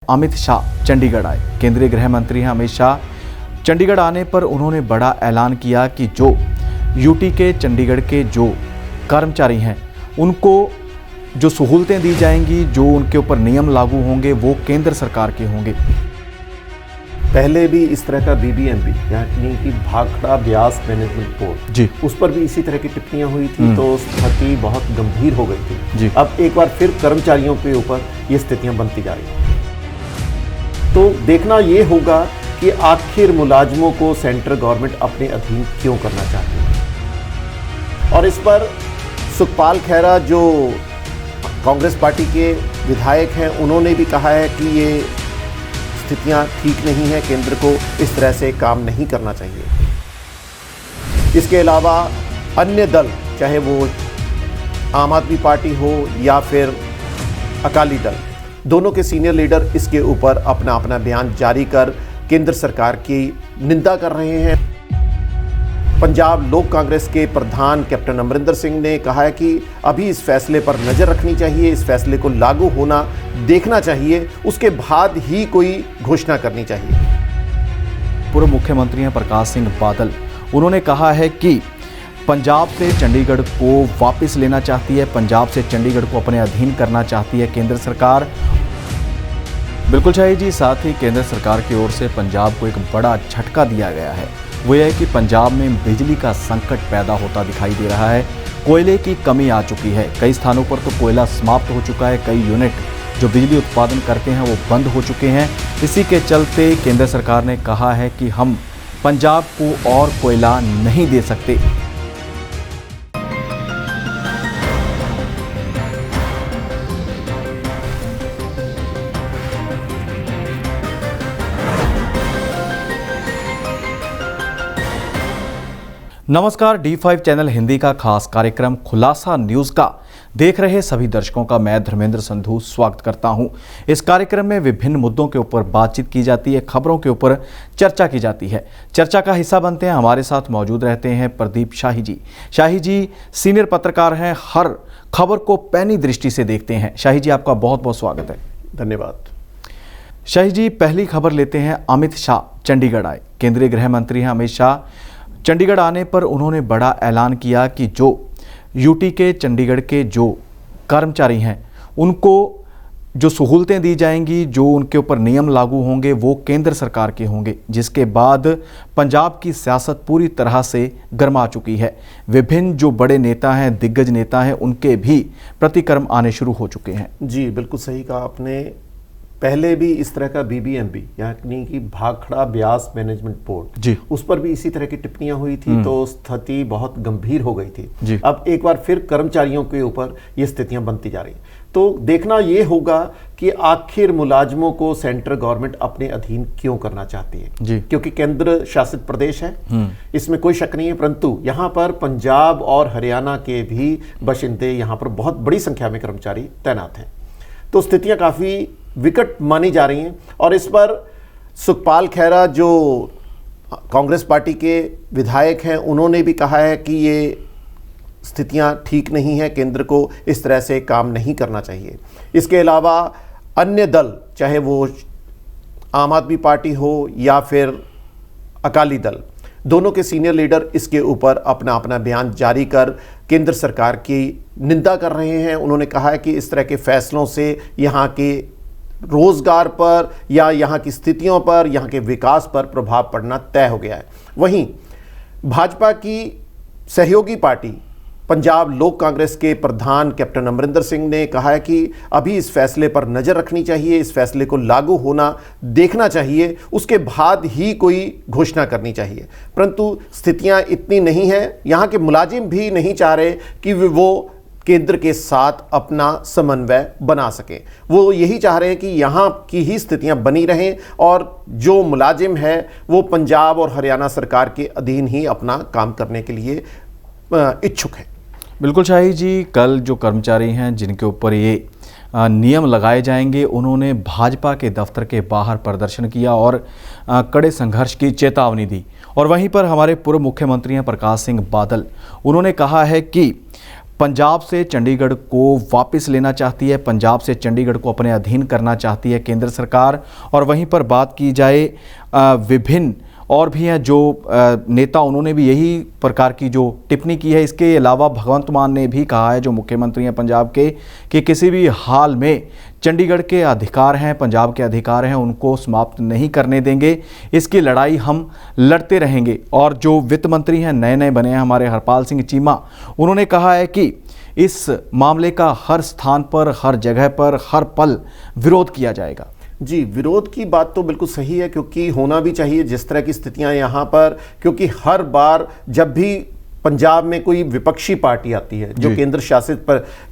अमित शाह चंडीगढ़ आए। केंद्रीय गृह मंत्री हैं अमित शाह। चंडीगढ़ आने पर उन्होंने बड़ा ऐलान किया कि जो यूटी के चंडीगढ़ के जो कर्मचारी हैं उनको जो सहूलतें दी जाएंगी, जो उनके ऊपर नियम लागू होंगे वो केंद्र सरकार के होंगे। पहले भी इस तरह का बीबीएमबी यानी कि भाखड़ा ब्यास मैनेजमेंट बोर्ड जी, उस पर भी इसी तरह की टिप्पणियां हुई थी तो स्थिति बहुत गंभीर हो गई थी जी। अब एक बार फिर कर्मचारियों के ऊपर ये स्थितियां बनती जा रही हैं। तो देखना ये होगा कि आखिर मुलाजमों को सेंट्रल गवर्नमेंट अपने अधीन क्यों करना चाहती है। और इस पर सुखपाल खैरा जो कांग्रेस पार्टी के विधायक हैं उन्होंने भी कहा है कि ये स्थितियां ठीक नहीं है, केंद्र को इस तरह से काम नहीं करना चाहिए। इसके अलावा अन्य दल, चाहे वो आम आदमी पार्टी हो या फिर अकाली दल, दोनों के सीनियर लीडर इसके ऊपर अपना अपना बयान जारी कर केंद्र सरकार की निंदा कर रहे हैं। पंजाब लोक कांग्रेस के प्रधान कैप्टन अमरिंदर सिंह ने कहा है कि अभी इस फैसले पर नज़र रखनी चाहिए, इस फैसले को लागू होना देखना चाहिए, उसके बाद ही कोई घोषणा करनी चाहिए। पूर्व मुख्यमंत्री हैं प्रकाश सिंह बादल। उन्होंने कहा है कि पंजाब से चंडीगढ़ को वापस लेना चाहती है, पंजाब से चंडीगढ़ को अपने अधीन करना चाहती है केंद्र सरकार। बिल्कुल शाही जी, साथ ही केंद्र सरकार की ओर से पंजाब को एक बड़ा झटका दिया गया है। वो यह है कि पंजाब में बिजली का संकट पैदा होता दिखाई दे रहा है। कोयले की कमी आ चुकी है, कई स्थानों पर तो कोयला समाप्त हो चुका है, कई यूनिट जो बिजली उत्पादन करते हैं वो बंद हो चुके हैं। इसी के चलते केंद्र सरकार ने कहा है कि हम पंजाब को और कोयला नहीं दे सकते। नमस्कार, D5 चैनल हिंदी का खास कार्यक्रम खुलासा न्यूज़ का देख रहे सभी दर्शकों का मैं धर्मेंद्र संधू स्वागत करता हूं। इस कार्यक्रम में विभिन्न मुद्दों के ऊपर बातचीत की जाती है, खबरों के ऊपर चर्चा की जाती है। चर्चा का हिस्सा बनते हैं, हमारे साथ मौजूद रहते हैं प्रदीप शाही जी। शाही जी सीनियर पत्रकार हैं, हर खबर को पैनी दृष्टि से देखते हैं। शाही जी, आपका बहुत बहुत स्वागत है। धन्यवाद। शाही जी, पहली खबर लेते हैं। अमित शाह चंडीगढ़ आए। केंद्रीय गृह मंत्री हैं अमित शाह। चंडीगढ़ आने पर उन्होंने बड़ा ऐलान किया कि जो यूटी के चंडीगढ़ के जो कर्मचारी हैं उनको जो सहूलतें दी जाएंगी, जो उनके ऊपर नियम लागू होंगे वो केंद्र सरकार के होंगे। जिसके बाद पंजाब की सियासत पूरी तरह से गर्मा चुकी है। विभिन्न जो बड़े नेता हैं, दिग्गज नेता हैं, उनके भी प्रतिक्रम आने शुरू हो चुके हैं। जी, बिल्कुल सही कहा आपने। पहले भी इस तरह का बीबीएमबी यानी कि भाखड़ा ब्यास मैनेजमेंट बोर्ड जी, उस पर भी इसी तरह की टिप्पणियां हुई थी तो स्थिति बहुत गंभीर हो गई थी जी। अब एक बार फिर कर्मचारियों के ऊपर ये स्थितियां बनती जा रही हैं। तो देखना ये होगा कि आखिर मुलाजमों को सेंट्रल गवर्नमेंट अपने अधीन क्यों करना चाहती है जी। क्योंकि केंद्र शासित प्रदेश है, इसमें कोई शक नहीं है, परंतु यहाँ पर पंजाब और हरियाणा के भी बाशिंदे, यहाँ पर बहुत बड़ी संख्या में कर्मचारी तैनात हैं। तो स्थितियां काफ़ी विकट मानी जा रही हैं। और इस पर सुखपाल खैरा जो कांग्रेस पार्टी के विधायक हैं उन्होंने भी कहा है कि ये स्थितियां ठीक नहीं है, केंद्र को इस तरह से काम नहीं करना चाहिए। इसके अलावा अन्य दल, चाहे वो आम आदमी पार्टी हो या फिर अकाली दल, दोनों के सीनियर लीडर इसके ऊपर अपना अपना बयान जारी कर केंद्र सरकार की निंदा कर रहे हैं। उन्होंने कहा है कि इस तरह के फैसलों से यहाँ के रोजगार पर या यहाँ की स्थितियों पर, यहाँ के विकास पर प्रभाव पड़ना तय हो गया है। वहीं भाजपा की सहयोगी पार्टी पंजाब लोक कांग्रेस के प्रधान कैप्टन अमरिंदर सिंह ने कहा है कि अभी इस फैसले पर नज़र रखनी चाहिए, इस फैसले को लागू होना देखना चाहिए, उसके बाद ही कोई घोषणा करनी चाहिए। परंतु स्थितियां इतनी नहीं हैं, यहाँ के मुलाजिम भी नहीं चाह रहे कि वो केंद्र के साथ अपना समन्वय बना सकें। वो यही चाह रहे हैं कि यहाँ की ही स्थितियां बनी रहें और जो मुलाजिम है वो पंजाब और हरियाणा सरकार के अधीन ही अपना काम करने के लिए इच्छुक है। बिल्कुल शाही जी, कल जो कर्मचारी हैं जिनके ऊपर ये नियम लगाए जाएंगे, उन्होंने भाजपा के दफ्तर के बाहर प्रदर्शन किया और कड़े संघर्ष की चेतावनी दी। और वहीं पर हमारे पूर्व मुख्यमंत्री हैं प्रकाश सिंह बादल, उन्होंने कहा है कि पंजाब से चंडीगढ़ को वापस लेना चाहती है, पंजाब से चंडीगढ़ को अपने अधीन करना चाहती है केंद्र सरकार। और वहीं पर बात की जाए विभिन्न और भी हैं जो नेता, उन्होंने भी यही प्रकार की जो टिप्पणी की है। इसके अलावा भगवंत मान ने भी कहा है, जो मुख्यमंत्री हैं पंजाब के, कि किसी भी हाल में चंडीगढ़ के अधिकार हैं, पंजाब के अधिकार हैं, उनको समाप्त नहीं करने देंगे। इसकी लड़ाई हम लड़ते रहेंगे। और जो वित्त मंत्री हैं, नए नए बने हैं हमारे हरपाल सिंह चीमा, उन्होंने कहा है कि इस मामले का हर स्थान पर, हर जगह पर, हर पल विरोध किया जाएगा। जी, विरोध की बात तो बिल्कुल सही है, क्योंकि होना भी चाहिए जिस तरह की स्थितियां यहाँ पर, क्योंकि हर बार जब भी पंजाब में कोई विपक्षी पार्टी आती है, जो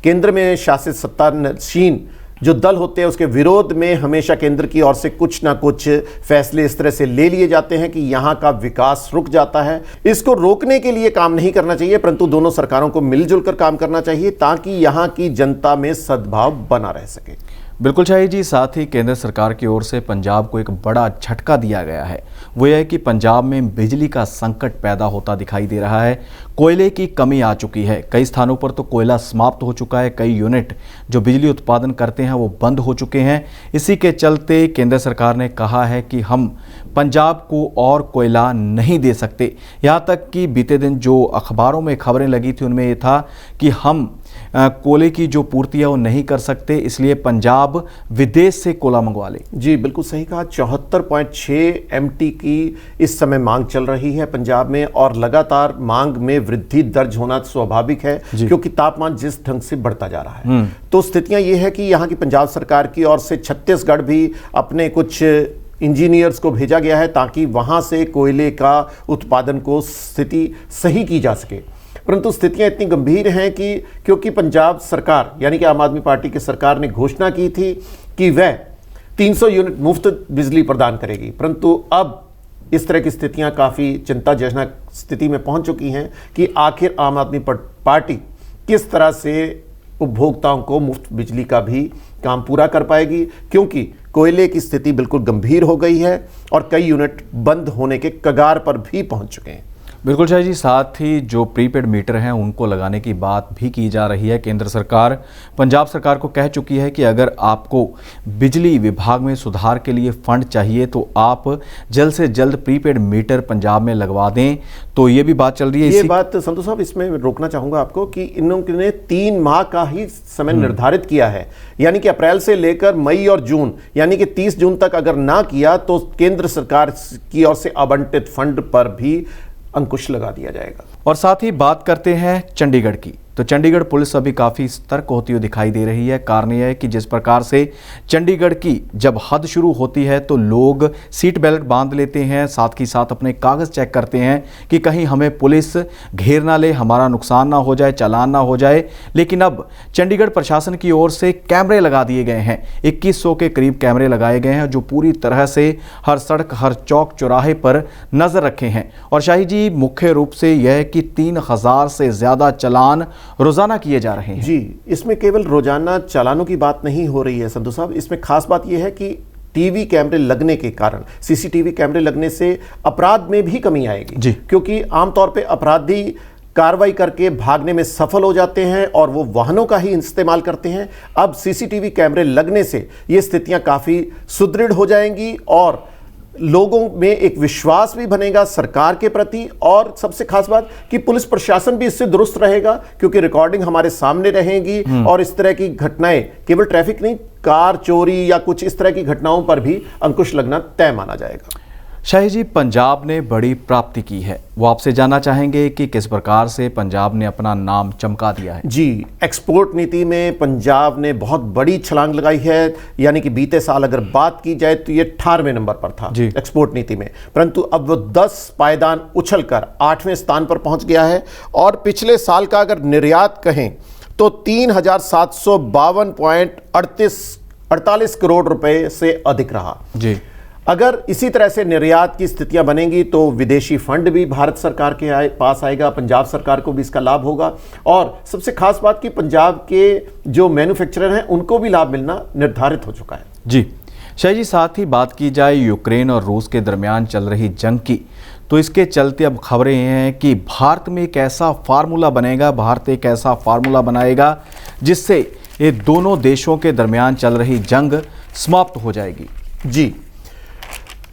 केंद्र में शासित सत्तासीन जो दल होते हैं, उसके विरोध में हमेशा केंद्र की ओर से कुछ ना कुछ फैसले इस तरह से ले लिए जाते हैं कि यहाँ का विकास रुक जाता है। इसको रोकने के लिए काम नहीं करना चाहिए, परंतु दोनों सरकारों को मिलजुल कर काम करना चाहिए, ताकि यहाँ की जनता में सद्भाव बना रह सके। बिल्कुल शाही जी, साथ ही केंद्र सरकार की ओर से पंजाब को एक बड़ा झटका दिया गया है। वो यह है कि पंजाब में बिजली का संकट पैदा होता दिखाई दे रहा है। कोयले की कमी आ चुकी है, कई स्थानों पर तो कोयला समाप्त हो चुका है, कई यूनिट जो बिजली उत्पादन करते हैं वो बंद हो चुके हैं। इसी के चलते केंद्र सरकार ने कहा है कि हम पंजाब को और कोयला नहीं दे सकते। यहाँ तक कि बीते दिन जो अखबारों में खबरें लगी थी, उनमें ये था कि हम कोयले की जो पूर्ति है वो नहीं कर सकते, इसलिए पंजाब विदेश से कोयला मंगवा ले। जी, बिल्कुल सही कहा। 74.6 MT की इस समय मांग चल रही है पंजाब में, और लगातार मांग में वृद्धि दर्ज होना स्वाभाविक है, क्योंकि तापमान जिस ढंग से बढ़ता जा रहा है। तो स्थितियां ये है कि यहाँ की पंजाब सरकार की ओर से छत्तीसगढ़ भी अपने कुछ इंजीनियर्स को भेजा गया है, ताकि वहां से कोयले का उत्पादन को स्थिति सही की जा सके। परंतु स्थितियां इतनी गंभीर हैं कि क्योंकि पंजाब सरकार यानी कि आम आदमी पार्टी की सरकार ने घोषणा की थी कि वह 300 यूनिट मुफ्त बिजली प्रदान करेगी, परंतु अब इस तरह की स्थितियां काफ़ी चिंताजनक स्थिति में पहुंच चुकी हैं कि आखिर आम आदमी पार्टी किस तरह से उपभोक्ताओं को मुफ्त बिजली का भी काम पूरा कर पाएगी, क्योंकि कोयले की स्थिति बिल्कुल गंभीर हो गई है और कई यूनिट बंद होने के कगार पर भी पहुंच चुके हैं। बिल्कुल शाह जी, साथ ही जो प्रीपेड मीटर हैं उनको लगाने की बात भी की जा रही है। केंद्र सरकार पंजाब सरकार को कह चुकी है कि अगर आपको बिजली विभाग में सुधार के लिए फंड चाहिए तो आप जल्द से जल्द प्रीपेड मीटर पंजाब में लगवा दें। तो ये भी बात चल रही है। ये बात संतोष साहब, इसमें रोकना चाहूँगा आपको कि इन्होंने 3 माह का ही समय निर्धारित किया है, यानी कि अप्रैल से लेकर मई और जून, यानी कि 30 जून तक अगर ना किया तो केंद्र सरकार की ओर से आवंटित फंड पर भी अंकुश लगा दिया जाएगा। और साथ ही बात करते हैं चंडीगढ़ की, तो चंडीगढ़ पुलिस अभी काफ़ी सतर्क होती हुई दिखाई दे रही है। कारण यह है कि जिस प्रकार से चंडीगढ़ की जब हद शुरू होती है तो लोग सीट बेल्ट बांध लेते हैं, साथ ही साथ अपने कागज़ चेक करते हैं कि कहीं हमें पुलिस घेर ना ले, हमारा नुकसान ना हो जाए, चालान ना हो जाए। लेकिन अब चंडीगढ़ प्रशासन की ओर से कैमरे लगा दिए गए हैं, 2100 के करीब कैमरे लगाए गए हैं, जो पूरी तरह से हर सड़क, हर चौक चौराहे पर नज़र रखे हैं। और शाही जी, मुख्य रूप से यह है कि 3000 से ज़्यादा चालान रोजाना किए जा रहे हैं। जी, इसमें केवल रोजाना चालानों की बात नहीं हो रही है संधू साहब, इसमें खास बात यह है कि टीवी कैमरे लगने के कारण, सीसीटीवी कैमरे लगने से अपराध में भी कमी आएगी जी, क्योंकि आमतौर पे अपराधी कार्रवाई करके भागने में सफल हो जाते हैं और वो वाहनों का ही इस्तेमाल करते हैं। अब सीसीटीवी कैमरे लगने से ये स्थितियां काफी सुदृढ़ हो जाएंगी और लोगों में एक विश्वास भी बनेगा सरकार के प्रति, और सबसे खास बात कि पुलिस प्रशासन भी इससे दुरुस्त रहेगा, क्योंकि रिकॉर्डिंग हमारे सामने रहेगी और इस तरह की घटनाएं, केवल ट्रैफिक नहीं, कार चोरी या कुछ इस तरह की घटनाओं पर भी अंकुश लगना तय माना जाएगा। शाही जी, पंजाब ने बड़ी प्राप्ति की है, वो आपसे जानना चाहेंगे कि किस प्रकार से पंजाब ने अपना नाम चमका दिया है। जी, एक्सपोर्ट नीति में पंजाब ने बहुत बड़ी छलांग लगाई है, यानी कि बीते साल अगर बात की जाए तो ये 18वें नंबर पर था एक्सपोर्ट नीति में, परंतु अब वो 10 पायदान उछलकर 8वें स्थान पर पहुंच गया है। और पिछले साल का अगर निर्यात कहें तो 3752.48 करोड़ रुपए से अधिक रहा जी। अगर इसी तरह से निर्यात की स्थितियां बनेंगी तो विदेशी फंड भी भारत सरकार के पास आएगा, पंजाब सरकार को भी इसका लाभ होगा। और सबसे खास बात कि पंजाब के जो मैन्युफैक्चरर हैं उनको भी लाभ मिलना निर्धारित हो चुका है। जी शाह जी, साथ ही बात की जाए यूक्रेन और रूस के दरमियान चल रही जंग की, तो इसके चलते अब खबरें हैं कि भारत में एक ऐसा फार्मूला बनेगा, भारत एक ऐसा फार्मूला बनाएगा जिससे ये दोनों देशों के दरमियान चल रही जंग समाप्त हो जाएगी। जी,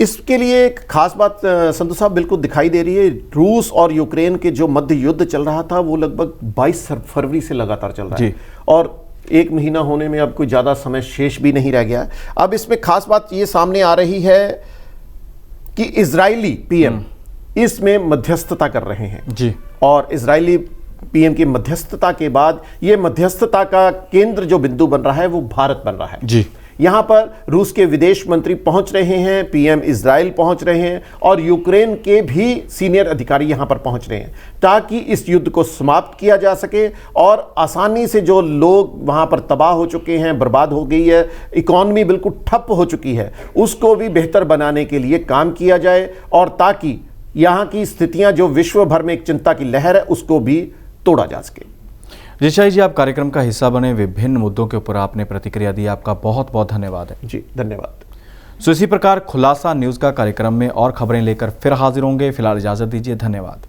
इसके लिए एक खास बात संधू साहब बिल्कुल दिखाई दे रही है। रूस और यूक्रेन के जो मध्य युद्ध चल रहा था वो लगभग 22 फरवरी से लगातार चल रहा है और एक महीना होने में अब कोई ज़्यादा समय शेष भी नहीं रह गया। अब इसमें खास बात ये सामने आ रही है कि इजरायली पीएम इसमें मध्यस्थता कर रहे हैं जी, और इजरायली पीएम की मध्यस्थता के बाद ये मध्यस्थता का केंद्र जो बिंदु बन रहा है वो भारत बन रहा है जी। यहां पर रूस के विदेश मंत्री पहुंच रहे हैं, पीएम इजराइल पहुंच रहे हैं और यूक्रेन के भी सीनियर अधिकारी यहां पर पहुंच रहे हैं ताकि इस युद्ध को समाप्त किया जा सके और आसानी से जो लोग वहां पर तबाह हो चुके हैं, बर्बाद हो गई है, इकॉनमी बिल्कुल ठप हो चुकी है, उसको भी बेहतर बनाने के लिए काम किया जाए और ताकि यहां की स्थितियां जो विश्व भर में एक चिंता की लहर है उसको भी तोड़ा जा सके। जी शाही जी, आप कार्यक्रम का हिस्सा बने, विभिन्न मुद्दों के ऊपर आपने प्रतिक्रिया दी, आपका बहुत बहुत धन्यवाद है। जी धन्यवाद। इसी प्रकार खुलासा न्यूज़ का कार्यक्रम में और खबरें लेकर फिर हाजिर होंगे। फिलहाल इजाज़त दीजिए, धन्यवाद।